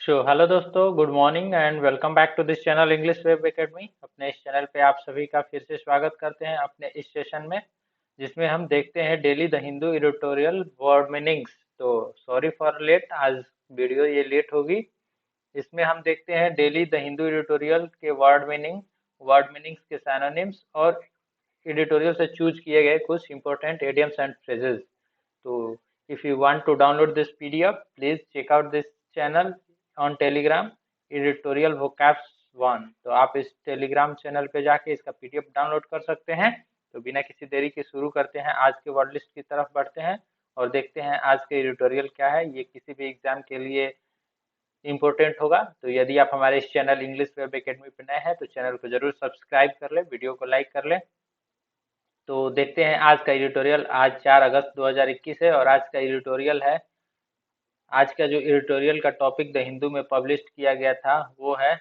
Hello दोस्तों, good morning and welcome back to this channel English web academy. अपने इस channel पे आप सभी का फिर से स्वागत करते हैं अपने इस सेशन में, जिसमें हम देखते हैं daily the Hindu editorial word meanings. तो सॉरी फॉर लेट, आज वीडियो ये लेट होगी। इसमें हम देखते हैं डेली द हिंदू एडिटोरियल के वर्ड मीनिंग्स के सिनोनिम्स और एडिटोरियल से चूज किए गए कुछ इंपॉर्टेंट इडियम्स एंड फ्रेजेस। तो if you want to download this PDF, please check out this channel on Telegram, editorial vocabs 1। तो आप इस टेलीग्राम चैनल पे जाके इसका PDF डाउनलोड कर सकते हैं। तो बिना किसी देरी के शुरू करते हैं, आज के वर्ड लिस्ट की तरफ बढ़ते हैं और देखते हैं आज के एडिटोरियल क्या है। ये किसी भी एग्जाम के लिए इम्पोर्टेंट होगा। तो यदि आप हमारे इस चैनल इंग्लिश वेब एकेडमी पे नए हैं तो चैनल को जरूर सब्सक्राइब कर ले, वीडियो को लाइक कर ले। तो देखते हैं आज का एडिटोरियल। आज 4 अगस्त 2021 है और आज का एडिटोरियल है, आज का जो एडिटोरियल का टॉपिक द हिंदू में पब्लिश किया गया था वो है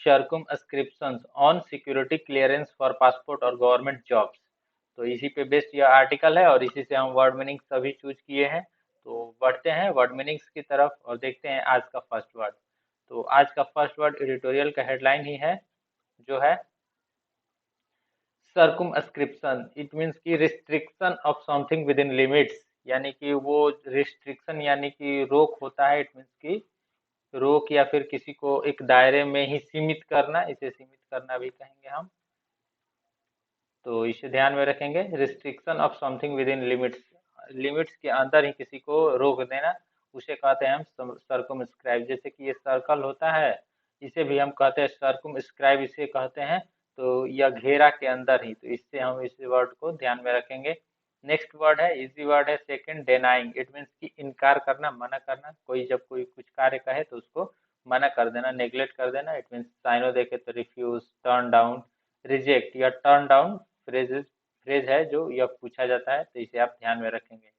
circumscriptions on security clearance for passport और गवर्नमेंट जॉब्स। तो इसी पे बेस्ड यह आर्टिकल है और इसी से हम वर्ड मीनिंग सभी चूज किए हैं। तो बढ़ते हैं वर्ड मीनिंग्स की तरफ और देखते हैं आज का फर्स्ट वर्ड। तो आज का फर्स्ट वर्ड एडिटोरियल का हेडलाइन ही है, जो है सर्कुमस्क्रिप्शन। इट मीन्स की restriction of something with in limits, यानी कि वो रिस्ट्रिक्शन यानी कि रोक होता है। इट मीन्स की रोक या फिर किसी को एक दायरे में ही सीमित करना, इसे सीमित करना भी कहेंगे हम। तो इसे ध्यान में रखेंगे, restriction of something with in limits, limits के अंदर ही किसी को रोक देना, उसे कहते हैं हम सर्कुमस्क्राइब। जैसे कि ये सर्कल होता है, इसे भी हम कहते हैं सर्कुमस्क्राइब, इसे कहते हैं। तो यह घेरा के अंदर ही, तो इससे हम इस वर्ड को ध्यान में रखेंगे। नेक्स्ट वर्ड है, इजी वर्ड है सेकंड, डेनाइंग। इट मीन्स की इनकार करना, मना करना। कोई जब कोई कुछ कार्य कहे तो उसको मना कर देना, नेग्लेक्ट कर देना। इट मीन्स साइनो देखे तो रिफ्यूज, टर्न डाउन, रिजेक्ट या टर्न डाउन फ्रेज है जो यह पूछा जाता है, तो इसे आप ध्यान में रखेंगे।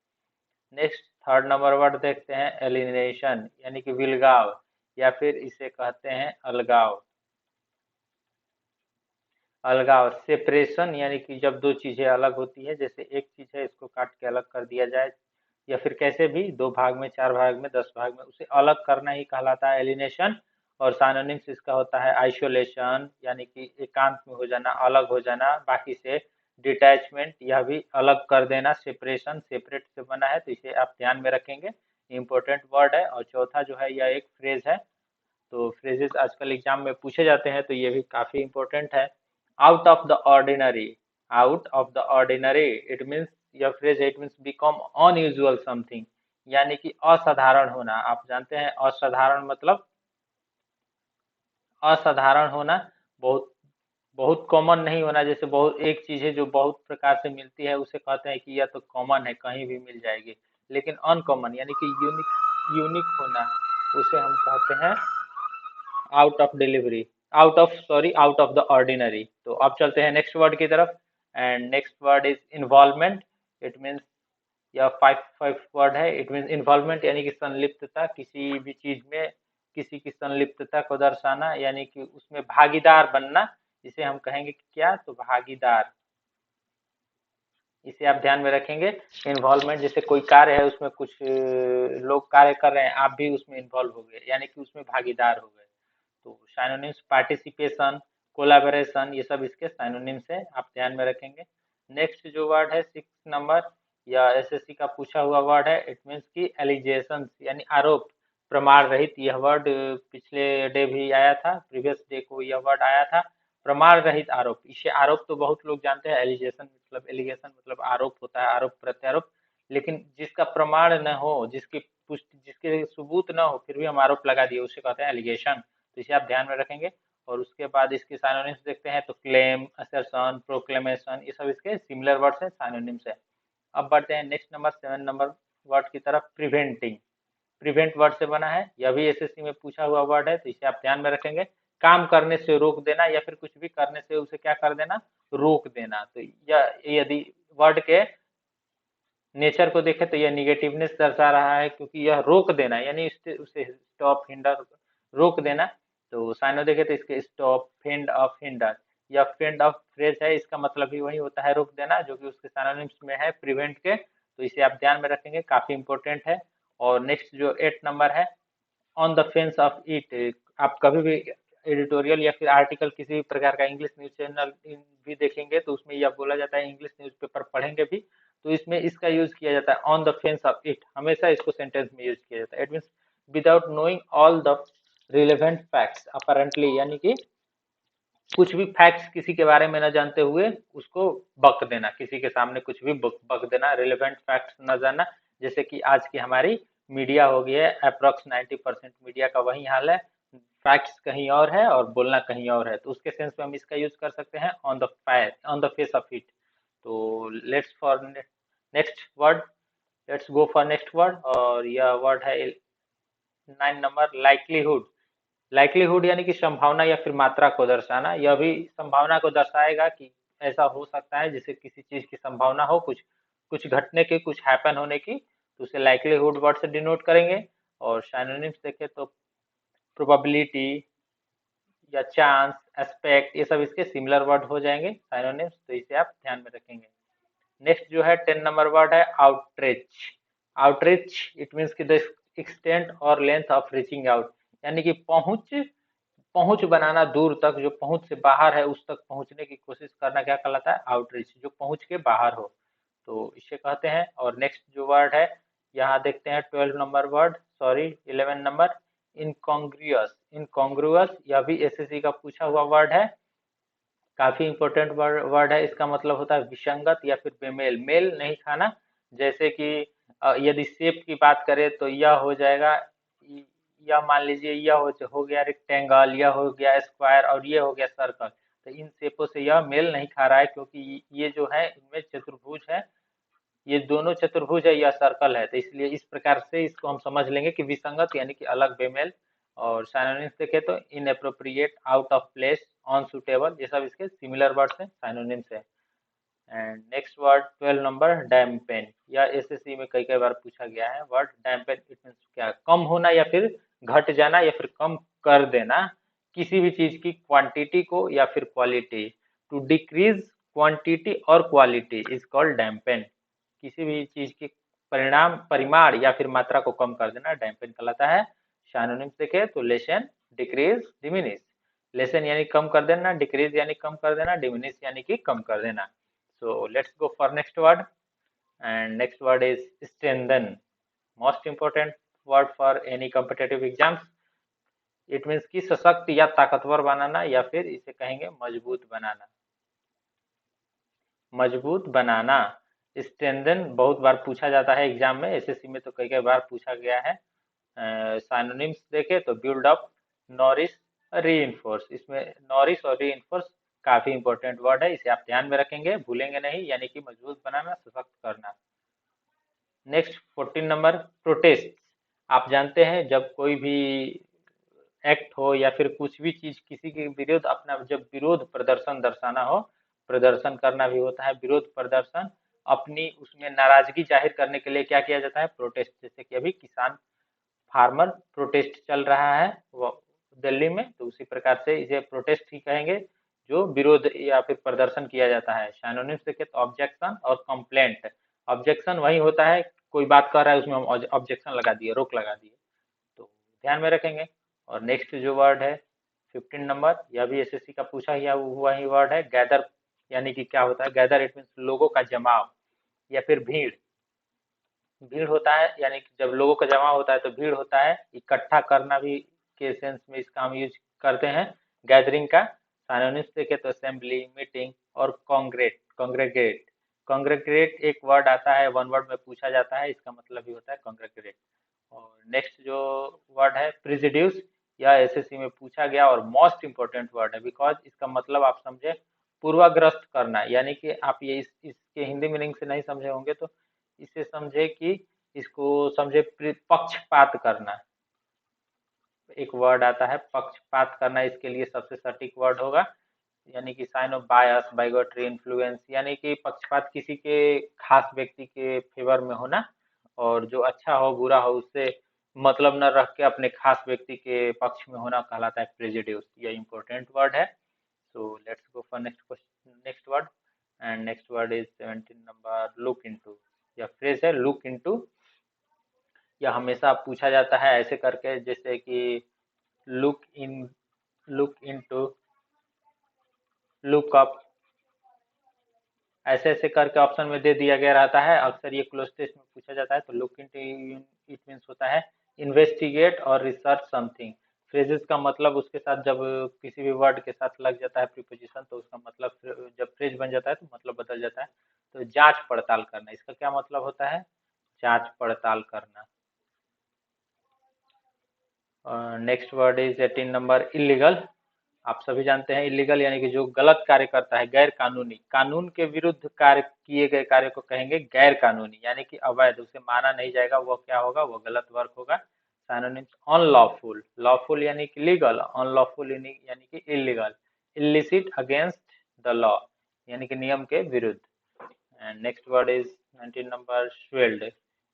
नेक्स्ट थर्ड नंबर वर्ड देखते हैं, एलिनेशन यानी कि विलगाव, या फिर इसे कहते हैं अलगाव। अलगाव सेपरेशन यानी कि जब दो चीजें अलग होती है, जैसे एक चीज है इसको काट के अलग कर दिया जाए, या फिर कैसे भी दो भाग में, चार भाग में, 10 भाग में, उसे अलग करना ही कहलाता है एलिनेशन। और साइनोनिम्स इसका होता है आइसोलेशन यानी कि एकांत में हो जाना, अलग हो जाना बाकी से। डिटैचमेंट, यह भी अलग कर देना। सेपरेशन सेपरेट से बना है, तो इसे आप ध्यान में रखेंगे, इंपॉर्टेंट वर्ड है। और चौथा जो है यह एक फ्रेज है। तो फ्रेजेस आजकल एग्जाम में पूछे जाते हैं, तो ये भी काफी इंपॉर्टेंट है। Out of the ordinary, out of the ordinary, it means यह फ्रेज है, it means become unusual something, यानी कि असाधारण होना। आप जानते हैं असाधारण मतलब, असाधारण होना, बहुत बहुत कॉमन नहीं होना। जैसे बहुत एक चीज है जो बहुत प्रकार से मिलती है, उसे कहते हैं कि यह तो कॉमन है, कहीं भी मिल जाएगी। लेकिन अनकॉमन यानी कि यूनिक, यूनिक होना, उसे हम कहते हैं out of delivery, out of sorry out of the ordinary. तो अब चलते हैं नेक्स्ट वर्ड की तरफ, and next word is involvement. It means, यह फाइव फाइव वर्ड है। इट मीन्स इन्वॉल्वमेंट यानी कि संलिप्तता, किसी भी चीज में किसी की संलिप्तता को दर्शाना, यानी कि उसमें भागीदार बनना। इसे हम कहेंगे कि क्या, तो भागीदार। इसे आप ध्यान में रखेंगे। इन्वॉल्वमेंट, जैसे कोई कार्य है उसमें कुछ लोग कार्य कर रहे हैं, आप भी उसमें इन्वॉल्व हो गए, यानी कि उसमें भागीदार हो गए। तो साइनोनिम्स पार्टिसिपेशन, कोलैबोरेशन, ये सब इसके साइनोनिम्स है, आप ध्यान में रखेंगे। नेक्स्ट जो वर्ड है 6 नंबर, या एसएससी का पूछा हुआ वर्ड है। इट मीन्स की एलिगेशन यानी आरोप, प्रमाण रहित। यह वर्ड पिछले डे भी आया था, प्रीवियस डे को यह वर्ड आया था, प्रमाण रहित आरोप। इसे आरोप तो बहुत लोग जानते हैं, एलिगेशन मतलब, एलिगेशन मतलब आरोप होता है, आरोप प्रत्यारोप। लेकिन जिसका प्रमाण न हो, जिसकी पुष्टि, जिसके सबूत न हो, फिर भी हम आरोप लगा दिए, उसे कहते हैं एलिगेशन। तो इसे आप ध्यान में रखेंगे। और उसके बाद इसके साइनोनिम्स देखते हैं, तो क्लेम, असर्शन, प्रोक्लेमेशन, ये सब इसके सिमिलर वर्ड्स है, साइनोनिम्स है। अब बढ़ते हैं नेक्स्ट नंबर 7 नंबर वर्ड की तरफ, प्रिवेंटिंग। प्रिवेंट वर्ड से बना है, यह भी एसएससी में पूछा हुआ वर्ड है, तो इसे आप ध्यान में रखेंगे। काम करने से रोक देना, या फिर कुछ भी करने से उसे क्या कर देना, रोक देना। तो यह, यदि वर्ड के नेचर को देखें तो यह निगेटिवनेस दर्शा रहा है, क्योंकि यह रोक देना यानी उसे स्टॉप, हिंडर, रोक देना। तो साइनो देखे तो इसके स्टॉप, फेंड ऑफ, हिंडर, या फेंड ऑफ फ्रेज है, इसका मतलब भी वही होता है, रोक देना, जो कि उसके साइनोनिम्स में है प्रिवेंट के। तो इसे आप ध्यान में रखेंगे, काफी इंपॉर्टेंट है। और नेक्स्ट जो 8 नंबर है, on the fence of it. आप कभी भी एडिटोरियल या फिर आर्टिकल किसी भी प्रकार का इंग्लिश न्यूज चैनल भी देखेंगे तो उसमें यह बोला जाता है, इंग्लिश न्यूज़पेपर पढ़ेंगे भी तो इसमें इसका यूज किया जाता है, on the fence of it, हमेशा इसको सेंटेंस में यूज किया जाता है। It means without knowing all the relevant facts apparently, यानी कि कुछ भी फैक्ट्स किसी के बारे में न जानते हुए उसको बक देना, किसी के सामने कुछ भी बक देना, रिलेवेंट फैक्ट्स न जानना। जैसे कि आज की हमारी मीडिया हो गई है, अप्रोक्स 90% मीडिया का वही हाल है, फैक्ट्स कहीं और है और बोलना कहीं और है, तो उसके सेंस में हम इसका यूज कर सकते हैं on the face of it. तो next word let's go for next word, और यह वर्ड है 9 नंबर, लाइक्लीहुड। लाइक्लीहुड यानी कि संभावना या फिर मात्रा को दर्शाना, यह भी संभावना को दर्शाएगा कि ऐसा हो सकता है, जैसे किसी चीज की संभावना हो, कुछ कुछ घटने की, कुछ हैपन होने की, तो उसे लाइक्लीहुड वर्ड से डिनोट करेंगे। और साइनोनिम्स देखें तो प्रोबेबिलिटी या चांस, एस्पेक्ट, ये सब इसके सिमिलर वर्ड हो जाएंगे साइनोनिम्स, तो इसे आप ध्यान में रखेंगे। नेक्स्ट जो है 10 नंबर वर्ड है आउटरीच। आउटरीच इट मीन्स कि द एक्सटेंट और लेंथ ऑफ रीचिंग आउट, यानी कि पहुंच, पहुंच बनाना, दूर तक, जो पहुंच से बाहर है उस तक पहुंचने की कोशिश करना क्या कहलाता है, आउटरीच, जो पहुंच के बाहर हो, तो इसे कहते हैं। और नेक्स्ट जो वर्ड है यहाँ देखते हैं 12 नंबर वर्ड, सॉरी 11 नंबर, इनकॉन्ग्रुअस। इनकॉन्ग्रुअस यह भी एसएससी का पूछा हुआ वर्ड है, काफी इंपॉर्टेंट वर्ड है। इसका मतलब होता है विसंगत या फिर बेमेल, मेल नहीं खाना। जैसे कि यदि शेप की बात करें तो यह हो जाएगा, यह मान लीजिए यह हो गया रेक्टेंगल, यह हो गया स्क्वायर और ये हो गया सर्कल, तो इन शेपों से यह मेल नहीं खा रहा है, क्योंकि ये जो है इनमें चतुर्भुज है, ये दोनों चतुर्भुज है, यह सर्कल है, तो इसलिए इस प्रकार से इसको हम समझ लेंगे कि विसंगत यानी कि अलग, बेमेल। और साइनोनिम्स देखे तो inappropriate, out of place, unsuitable, ये सब इसके सिमिलर वर्ड्स हैं, साइनोनिम्स है। And next word 12 number, dampen. यह एसएससी में कई कई बार पूछा गया है वर्ड डैम्पेन। इट मीन्स क्या, कम होना या फिर घट जाना या फिर कम कर देना किसी भी चीज की क्वांटिटी को या फिर क्वालिटी। टू डिक्रीज क्वांटिटी और क्वालिटी इज कॉल्ड डैम्पेन। किसी भी चीज की परिमाण या फिर मात्रा को कम कर देना डैम्पेन कहलाता है। सिनोनिम्स देखे तो लेसन, डिक्रीज, डिमिनिश। लेसन यानी कम कर देना, डिक्रीज यानी कम कर देना, डिमिनिश यानी कि कम कर देना। So let's go for next word, and next word is strengthen. Most important word for any competitive exams. It means कि सशक्त या ताकतवर बनाना, या फिर इसे कहेंगे मजबूत बनाना। मजबूत बनाना, स्ट्रेंथन बहुत बार पूछा जाता है एग्जाम में, एसएससी में तो कई कई बार पूछा गया है। साइनोनिम्स देखे तो बिल्ड अप, नॉरिश, रीइंफोर्स। इसमें नॉरिश और रीइंफोर्स काफी इंपॉर्टेंट वर्ड है, इसे आप ध्यान में रखेंगे, भूलेंगे नहीं, यानी कि मजबूत बनाना, सशक्त करना। Next 14 number, protest. आप जानते हैं जब कोई भी एक्ट हो या फिर कुछ भी चीज किसी के विरुद्ध अपना जब विरोध प्रदर्शन दर्शाना हो, प्रदर्शन करना भी होता है विरोध प्रदर्शन, अपनी उसमें नाराजगी जाहिर करने के लिए क्या किया जाता है, प्रोटेस्ट। जैसे कि अभी किसान फार्मर प्रोटेस्ट चल रहा है वो दिल्ली में, तो उसी प्रकार से इसे प्रोटेस्ट ही कहेंगे, जो विरोध या फिर प्रदर्शन किया जाता है। सिनोनिम्स देखें तो ऑब्जेक्शन और कंप्लेंट। ऑब्जेक्शन वही होता है, कोई बात कर रहा है उसमें हम ऑब्जेक्शन लगा दिए, रोक लगा दिए, तो ध्यान में रखेंगे। और नेक्स्ट जो वर्ड है 15 नंबर, यह भी एसएससी का पूछा हुआ ही वर्ड है, गैदर। यानी कि क्या होता है गैदर, इट मीन्स लोगों का जमाव या फिर भीड़। भीड़ होता है यानी कि जब लोगों का जमा होता है तो भीड़ होता है, इकट्ठा करना भी के सेंस में इसका हम यूज करते हैं गैदरिंग का। साइनोनिम्स देखे तो असेंबली, मीटिंग और कांग्रेगेट। कांग्रेगेट एक वर्ड आता है, वन वर्ड में पूछा जाता है, इसका मतलब ही होता है कांग्रेगेट। और नेक्स्ट जो वर्ड है प्रिजिड्यूस, यह एसएससी में पूछा गया और मोस्ट इंपोर्टेंट वर्ड है, बिकॉज इसका मतलब आप समझे पूर्वाग्रस्त करना, यानी कि आप ये इसके हिंदी मीनिंग से नहीं समझे होंगे तो इसे समझे कि इसको समझे पक्षपात करना। एक वर्ड आता है पक्षपात करना, इसके लिए सबसे सटीक वर्ड होगा, यानी कि साइन ऑफ बायस, बाइगोटरी, इन्फ्लुएंस, यानी कि पक्षपात किसी के खास व्यक्ति के फेवर में होना, और जो अच्छा हो बुरा हो उससे मतलब न रख के अपने खास व्यक्ति के पक्ष में होना कहलाता है प्रेजुडिस। यह इंपॉर्टेंट वर्ड है। So let's go for next question, next word, and next word is 17 number, look into. यह फ्रेज है लुक इनटू। या हमेशा पूछा जाता है ऐसे करके, जैसे कि look in, look into, look up, ऐसे ऐसे करके ऑप्शन में दे दिया गया रहता है। अक्सर ये क्लोज टेस्ट में पूछा जाता है। तो लुक इनटू इट मीन्स होता है इन्वेस्टिगेट और रिसर्च समथिंग। फ्रेजेस का मतलब उसके साथ जब किसी भी वर्ड के साथ लग जाता है प्रीपोजिशन, तो उसका मतलब जब फ्रेज बन जाता है तो मतलब बदल जाता है। तो जांच पड़ताल करना, इसका क्या मतलब होता है? जांच पड़ताल करना। Next word is 18 number, illegal. आप सभी जानते हैं इलीगल यानी कि जो गलत कार्य करता है, गैर कानूनी, कानून के विरुद्ध कार्य किए गए कार्य को कहेंगे गैर कानूनी, यानी कि अवैध, उसे माना नहीं जाएगा, वो क्या होगा? वो गलत वर्क होगा। सिनोनिम्स अनलॉफुल, लॉफुल यानी कि लीगल, अनलॉफुल यानी कि illegal, illicit against the law यानी कि नियम के विरुद्ध। And next word is 19 number, swelled,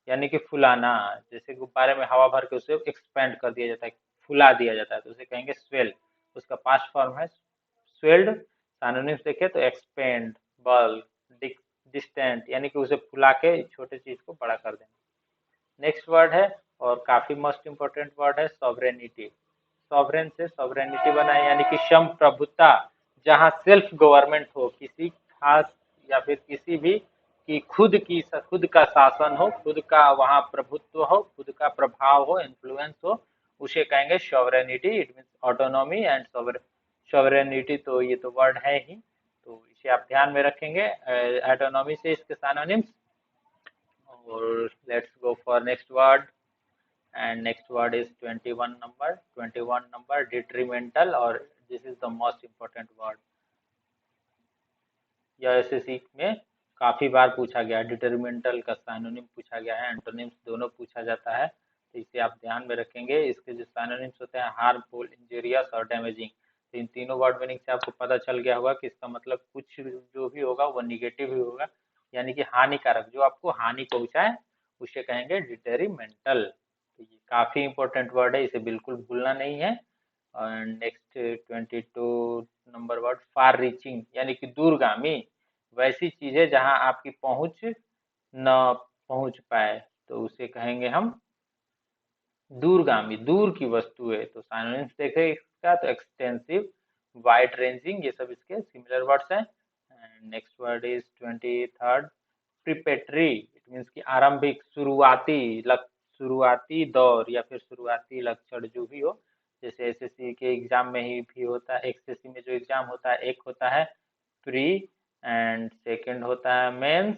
यानी कि फुलाना। जैसे गुब्बारे में हवा भर के उसे एक्सपेंड कर दिया जाता है, फुला दिया जाता है, तो उसे कहेंगे स्वेल। उसका पास्ट फॉर्म है स्वेल्ड। सिनोनिम्स देखें तो एक्सपेंड, बल्क, डिस्टेंट, यानी कि उसे फुला के छोटे चीज को बड़ा कर देना। नेक्स्ट वर्ड है और काफी मोस्ट इंपोर्टेंट वर्ड है सॉवरेनिटी। सॉवरेन से सॉवरेनिटी बना है, यानी कि संप्रभुता, जहाँ सेल्फ गवर्नमेंट हो, किसी खास या फिर किसी भी की खुद का शासन हो, खुद का वहाँ प्रभुत्व हो, खुद का प्रभाव हो, इन्फ्लुएंस हो, उसे कहेंगे sovereignty. It means autonomy and sovereignty. तो ये तो वर्ड है ही, तो इसे आप ध्यान में रखेंगे। ऑटोनॉमी से इसके सिनोनिम्स। और let's go for next word. and next word is 21 number, 21 number, detrimental, और this is the most important word। यह एसएससी में काफी बार पूछा गया है। डिटरमिनेंटल का सिनोनिम पूछा गया है, एंटोनिम्स दोनों पूछा जाता है, तो इसे आप ध्यान में रखेंगे। इसके जो सिनोनिम्स होते हैं हार्मफुल, इंजरियस और डैमेजिंग। तो इन तीनों वर्ड मीनिंग से आपको पता चल गया होगा कि इसका मतलब कुछ जो भी होगा वो निगेटिव ही होगा, यानी कि हानिकारक, जो आपको हानि पहुंचाए उसे कहेंगे डिटरीमेंटल। तो ये काफी इंपॉर्टेंट वर्ड है, इसे बिल्कुल भूलना नहीं है। और next 22 number word, far reaching, यानी कि दूरगामी, वैसी चीजें जहां आपकी पहुंच न पहुंच पाए, तो उसे कहेंगे हम दूरगामी, दूर की वस्तुएं। तो सिनोनिम्स देखें इसका तो एक्सटेंसिव, वाइड रेंजिंग, ये सब इसके सिमिलर वर्ड्स हैं। Next word is 23rd, preparatory. It means की आरंभिक, शुरुआती, शुरुआती दौर या फिर शुरुआती लक्षण जो भी हो। जैसे एसएससी के एग्जाम में ही भी होता है, एसएससी में जो एग्जाम होता है, एक होता है प्री एंड सेकंड होता है मेंस,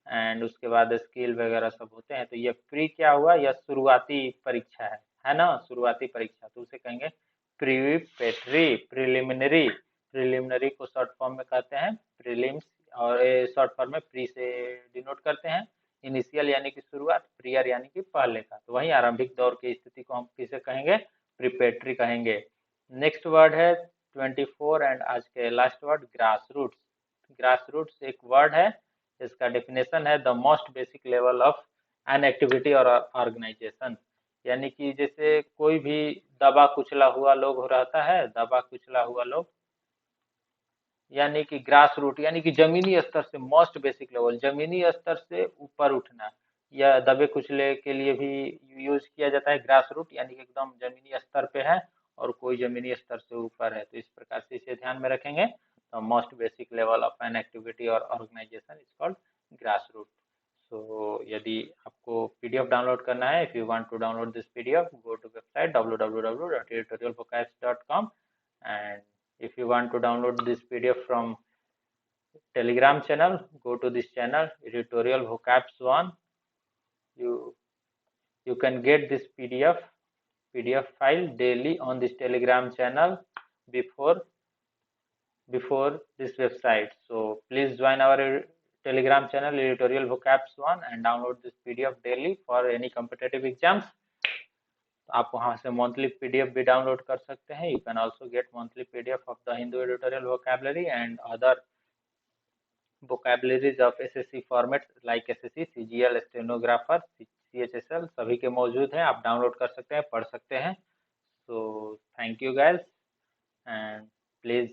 एंड उसके बाद स्किल वगैरह सब होते हैं। तो ये प्री क्या हुआ? यह शुरुआती परीक्षा है ना, शुरुआती परीक्षा, तो उसे कहेंगे प्रीपेटरी, प्रिलिमिनरी। प्रिलिमिनरी को शॉर्ट फॉर्म में कहते हैं प्रीलिम्स, और शॉर्ट फॉर्म में प्री से डिनोट करते हैं। इनिशियल यानी कि शुरुआत, प्रियर यानी कि पहले का, तो वही आरंभिक दौर की स्थिति को हम किसे कहेंगे? प्रिपेटरी कहेंगे। नेक्स्ट वर्ड है 24 एंड आज के last word, grass roots. Grass roots एक वर्ड है, इसका डेफिनेशन है the most basic level of an activity और ऑर्गेनाइजेशन। यानी कि जैसे कोई भी दबा कुचला हुआ लोग रहता है, दबा कुचला हुआ लोग, यानी कि ग्रास रूट यानी कि जमीनी स्तर से, मोस्ट बेसिक लेवल, जमीनी स्तर से ऊपर उठना, या दबे कुचले के लिए भी यूज किया जाता है ग्रास रूट, यानी कि एकदम जमीनी स्तर पे है और कोई जमीनी स्तर से ऊपर है, तो इस प्रकार से इसे ध्यान में रखेंगे। तो most basic level of an activity और organisation is called grass root. So यदि आपको पीडीएफ डाउनलोड करना है, if you want to download this PDF, go to website www.editorialvocabs.com, and if you want to download this PDF from Telegram channel, go to this channel, Editorial Vocabs One. You you can get this PDF file daily on this Telegram channel before this website. So please join our Telegram channel, Editorial Vocabs One, and download this PDF daily for any competitive exams. आप वहां से monthly PDF भी download कर सकते हैं। You can also get monthly PDF of the Hindu editorial vocabulary and other vocabularies of SSC formats like SSC, CGL, stenographer, CHSL, सभी के मौजूद हैं, आप डाउनलोड कर सकते हैं, पढ़ सकते हैं। So thank you guys, and please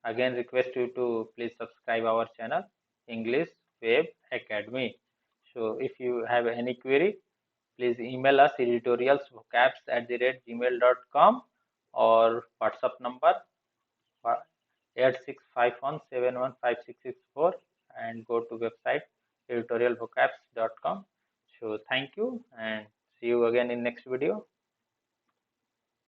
again request you to please subscribe our channel English Web Academy. So if you have any query, Please email us editorialsvocabs@gmail.com or WhatsApp number 8651715664 and go to website editorialvocabs.com. So thank you and see you again in next video.